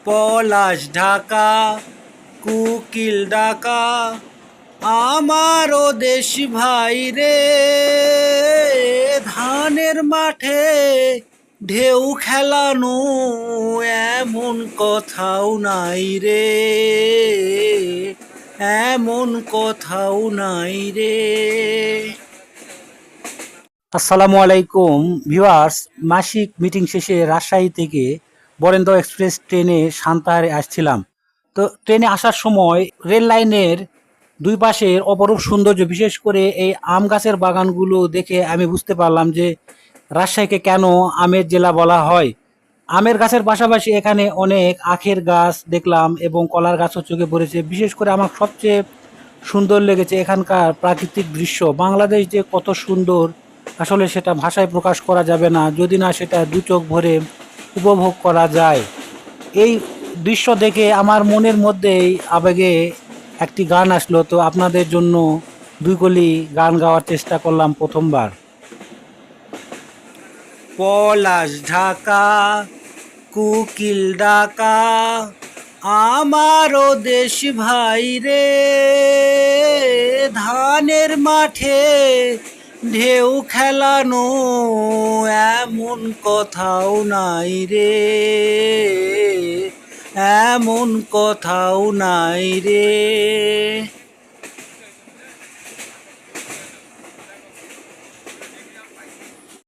পলাশ ঢাকা কুকিল ডাকা আমারও দেশ ভাই রে, ধানের মাঠে ঢেউ খেলানো এমন কথাও নাই রে, এমন কথাও নাই রে। আসসালামু আলাইকুম ভিউয়ার্স, মাসিক মিটিং শেষে রাজশাহী থেকে বরেন্দ্র এক্সপ্রেস ট্রেনে সান্তাহারে আসছিলাম। তো ট্রেনে আসার সময় রেল লাইনের দুই পাশের অপরূপ সৌন্দর্য, বিশেষ করে এই আম গাছের বাগানগুলো দেখে আমি বুঝতে পারলাম যে রাজশাহীকে কেন আমের জেলা বলা হয়। আমের গাছের পাশাপাশি এখানে অনেক আখের গাছ দেখলাম এবং কলার গাছও চোখে পড়েছে। বিশেষ করে আমার সবচেয়ে সুন্দর লেগেছে এখানকার প্রাকৃতিক দৃশ্য। বাংলাদেশ যে কত সুন্দর আসলে সেটা ভাষায় প্রকাশ করা যাবে না যদি না সেটা দু চোখ ভরে উপভোগ করা যায়। এই দৃশ্য দেখে আমার মনের মধ্যেই আবেগে একটি গান আসলো, তো আপনাদের জন্য দুই কলি গান গাওয়ার চেষ্টা করলাম প্রথমবার। পলাশ ঢাকা কুকিল ডাকা আমারও দেশ ভাই রে, ধানের মাঠে ঢেউ খেলানো এমন কথাও নাই রে, এমন কথাও নাই রে।